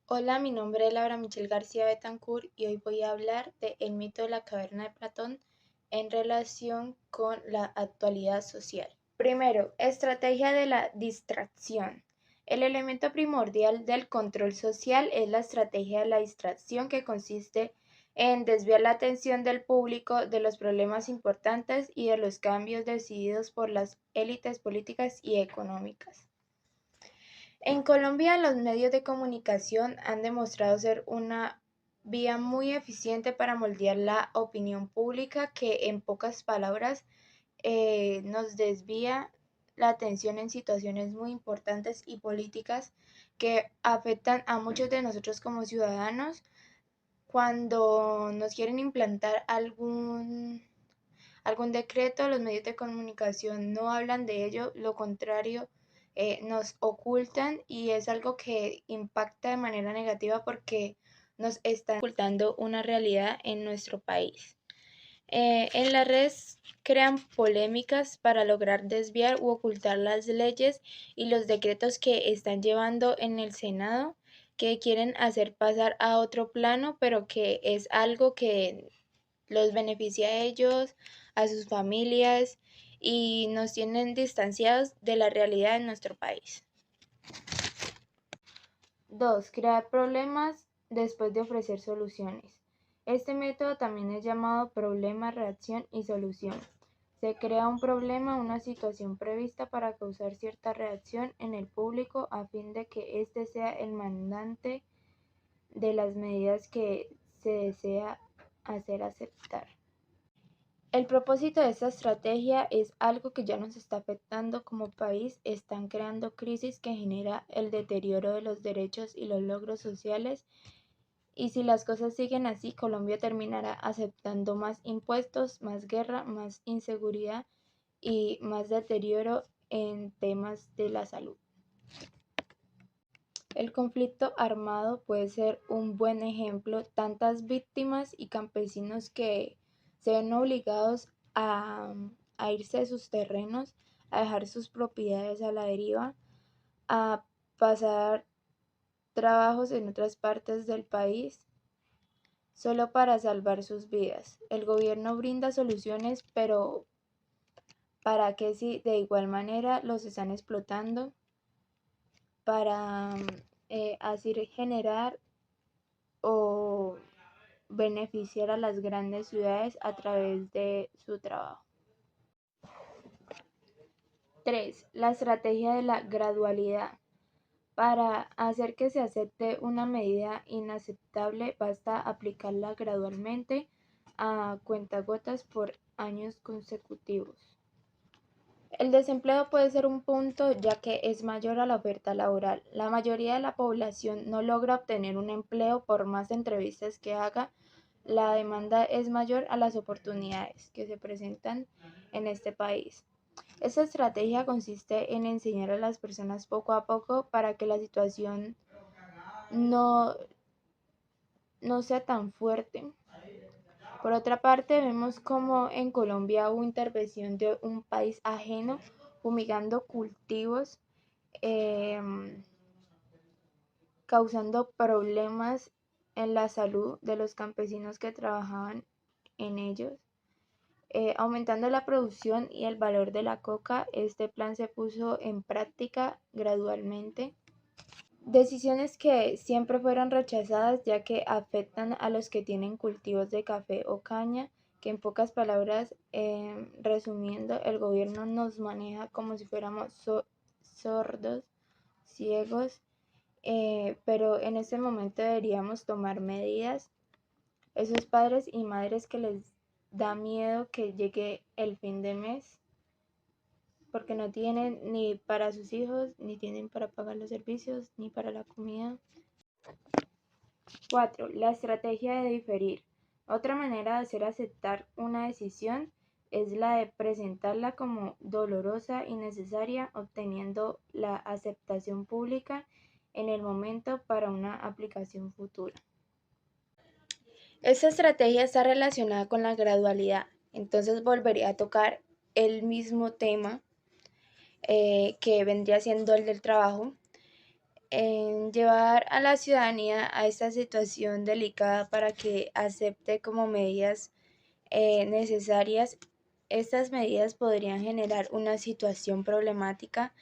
Hola, mi nombre es Laura Michelle García Betancourt y hoy voy a hablar de El mito de la caverna de Platón en relación con la actualidad social. Primero, estrategia de la distracción. El elemento primordial del control social es la estrategia de la distracción, que consiste en desviar la atención del público de los problemas importantes y de los cambios decididos por las élites políticas y económicas. En Colombia, los medios de comunicación han demostrado ser una vía muy eficiente para moldear la opinión pública, que en pocas palabras nos desvía la atención en situaciones muy importantes y políticas que afectan a muchos de nosotros como ciudadanos. Cuando nos quieren implantar algún decreto, los medios de comunicación no hablan de ello, lo contrario, nos ocultan, y es algo que impacta de manera negativa porque nos están ocultando una realidad en nuestro país. En las redes crean polémicas para lograr desviar u ocultar las leyes y los decretos que están llevando en el Senado, que quieren hacer pasar a otro plano, pero que es algo que los beneficia a ellos, a sus familias, y nos tienen distanciados de la realidad de nuestro país. 2. Crear problemas después de ofrecer soluciones. Este método también es llamado problema, reacción y solución. Se crea un problema, una situación prevista, para causar cierta reacción en el público a fin de que éste sea el mandante de las medidas que se desea hacer aceptar. El propósito de esta estrategia es algo que ya nos está afectando como país. Están creando crisis que genera el deterioro de los derechos y los logros sociales, y si las cosas siguen así, Colombia terminará aceptando más impuestos, más guerra, más inseguridad y más deterioro en temas de la salud. El conflicto armado puede ser un buen ejemplo. Tantas víctimas y campesinos que se ven obligados a irse de sus terrenos, a dejar sus propiedades a la deriva, a pasar trabajos en otras partes del país solo para salvar sus vidas. El gobierno brinda soluciones, pero ¿para qué si de igual manera los están explotando para así generar o beneficiar a las grandes ciudades a través de su trabajo? 3. La estrategia de la gradualidad. Para hacer que se acepte una medida inaceptable, basta aplicarla gradualmente, a cuentagotas, por años consecutivos. El desempleo puede ser un punto, ya que es mayor a la oferta laboral. La mayoría de la población no logra obtener un empleo por más entrevistas que haga. La demanda es mayor a las oportunidades que se presentan en este país. Esta estrategia consiste en enseñar a las personas poco a poco para que la situación no, no sea tan fuerte. Por otra parte, vemos como en Colombia hubo intervención de un país ajeno fumigando cultivos, em, causando problemas en la salud de los campesinos que trabajaban en ellos, aumentando la producción y el valor de la coca. Este plan se puso en práctica gradualmente. Decisiones que siempre fueron rechazadas, ya que afectan a los que tienen cultivos de café o caña, que en pocas palabras, resumiendo, el gobierno nos maneja como si fuéramos sordos, ciegos, pero en este momento deberíamos tomar medidas. Esos padres y madres que les da miedo que llegue el fin de mes porque no tienen ni para sus hijos, ni tienen para pagar los servicios, ni para la comida. 4. La estrategia de diferir. Otra manera de hacer aceptar una decisión es la de presentarla como dolorosa y necesaria, obteniendo la aceptación pública en el momento para una aplicación futura. Esta estrategia está relacionada con la gradualidad, entonces volvería a tocar el mismo tema, que vendría siendo el del trabajo. en llevar a la ciudadanía a esta situación delicada para que acepte como medidas necesarias. Estas medidas podrían generar una situación problemática.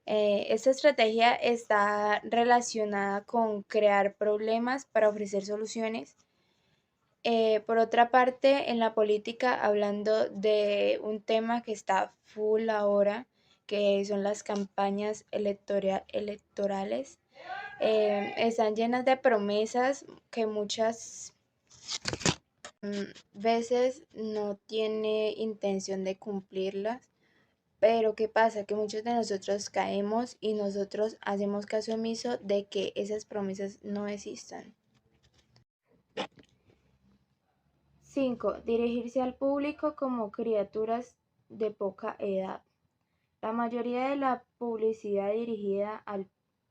Esta estrategia está relacionada con crear problemas para ofrecer soluciones. Por otra parte, en la política, hablando de un tema que está full ahora, que son las campañas electorales, están llenas de promesas que muchas veces no tiene intención de cumplirlas. Pero ¿qué pasa? Que muchos de nosotros caemos y nosotros hacemos caso omiso de que esas promesas no existan. 5. Dirigirse al público como criaturas de poca edad. La mayoría de la publicidad dirigida al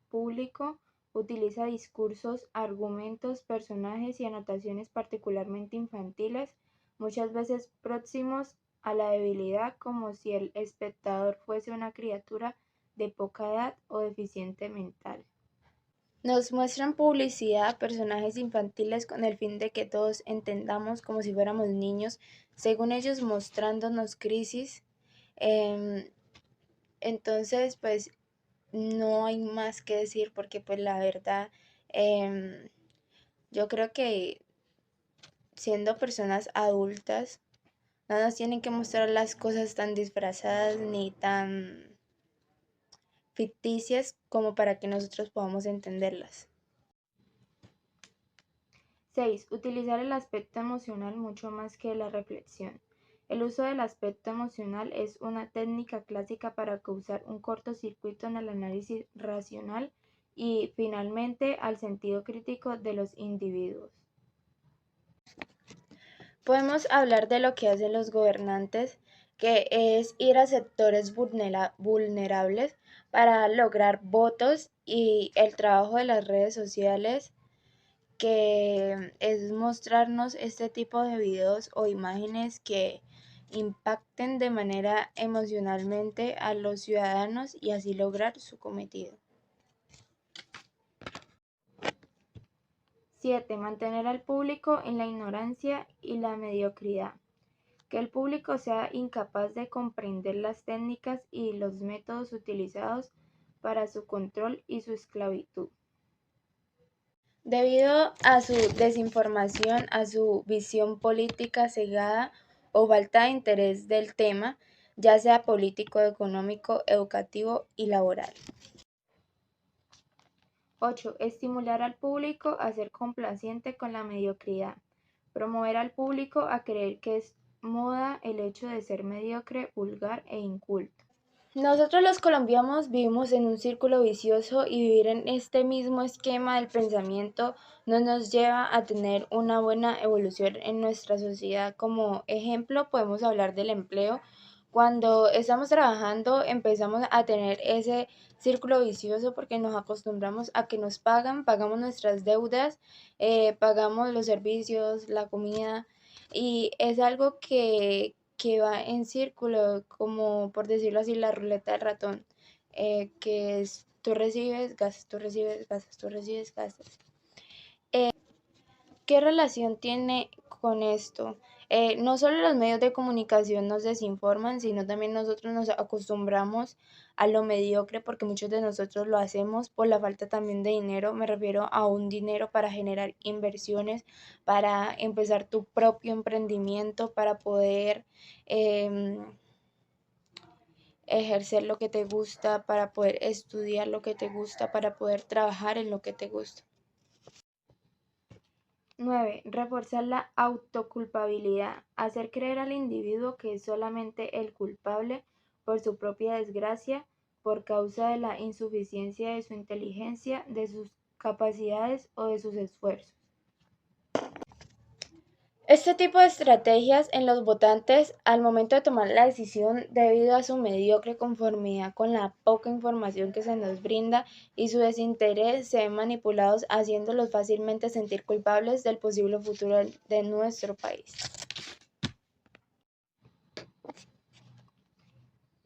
público utiliza discursos, argumentos, personajes y anotaciones particularmente infantiles, muchas veces próximos a la debilidad, como si el espectador fuese una criatura de poca edad o deficiente mental. Nos muestran publicidad, personajes infantiles con el fin de que todos entendamos como si fuéramos niños, según ellos mostrándonos crisis. Entonces, pues no hay más que decir porque pues la verdad, yo creo que siendo personas adultas, no nos tienen que mostrar las cosas tan disfrazadas ni tan ficticias como para que nosotros podamos entenderlas. 6. Utilizar el aspecto emocional mucho más que la reflexión. El uso del aspecto emocional es una técnica clásica para causar un cortocircuito en el análisis racional y, finalmente, al sentido crítico de los individuos. Podemos hablar de lo que hacen los gobernantes, que es ir a sectores vulnerables para lograr votos, y el trabajo de las redes sociales, que es mostrarnos este tipo de videos o imágenes que impacten de manera emocionalmente a los ciudadanos y así lograr su cometido. 7. Mantener al público en la ignorancia y la mediocridad. Que el público sea incapaz de comprender las técnicas y los métodos utilizados para su control y su esclavitud. Debido a su desinformación, a su visión política cegada o falta de interés del tema, ya sea político, económico, educativo y laboral. 8. Estimular al público a ser complaciente con la mediocridad. Promover al público a creer que es moda el hecho de ser mediocre, vulgar e inculto. Nosotros los colombianos vivimos en un círculo vicioso y vivir en este mismo esquema del pensamiento no nos lleva a tener una buena evolución en nuestra sociedad. Como ejemplo, podemos hablar del empleo. Cuando estamos trabajando empezamos a tener ese círculo vicioso porque nos acostumbramos a que nos pagamos nuestras deudas, pagamos los servicios, la comida, y es algo que va en círculo, como por decirlo así, la ruleta del ratón, que es tú recibes, gastas, tú recibes, gastas, tú recibes, gastas. ¿Qué relación tiene con esto? No solo los medios de comunicación nos desinforman, sino también nosotros nos acostumbramos a lo mediocre porque muchos de nosotros lo hacemos por la falta también de dinero. Me refiero a un dinero para generar inversiones, para empezar tu propio emprendimiento, para poder ejercer lo que te gusta, para poder estudiar lo que te gusta, para poder trabajar en lo que te gusta. 9. Reforzar la autoculpabilidad. Hacer creer al individuo que es solamente el culpable por su propia desgracia, por causa de la insuficiencia de su inteligencia, de sus capacidades o de sus esfuerzos. Este tipo de estrategias en los votantes al momento de tomar la decisión, debido a su mediocre conformidad con la poca información que se nos brinda y su desinterés, se ven manipulados, haciéndolos fácilmente sentir culpables del posible futuro de nuestro país.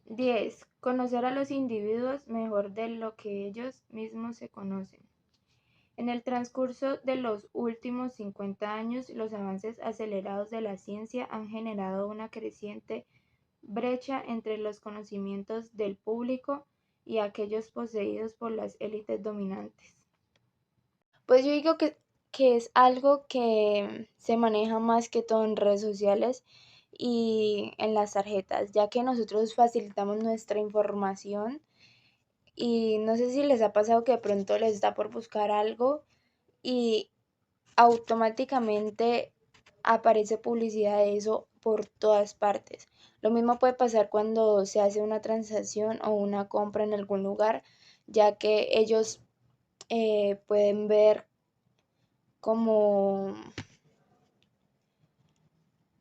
10. Conocer a los individuos mejor de lo que ellos mismos se conocen. En el transcurso de los últimos 50 años, los avances acelerados de la ciencia han generado una creciente brecha entre los conocimientos del público y aquellos poseídos por las élites dominantes. Pues yo digo que es algo que se maneja más que todo en redes sociales y en las tarjetas, ya que nosotros facilitamos nuestra información y no sé si les ha pasado que de pronto les está por buscar algo y automáticamente aparece publicidad de eso por todas partes. Lo mismo puede pasar cuando se hace una transacción o una compra en algún lugar, ya que ellos pueden ver como,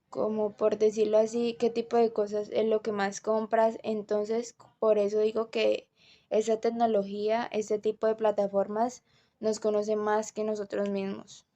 como por decirlo así, qué tipo de cosas es lo que más compras. Entonces, por eso digo que esa tecnología, este tipo de plataformas nos conoce más que nosotros mismos.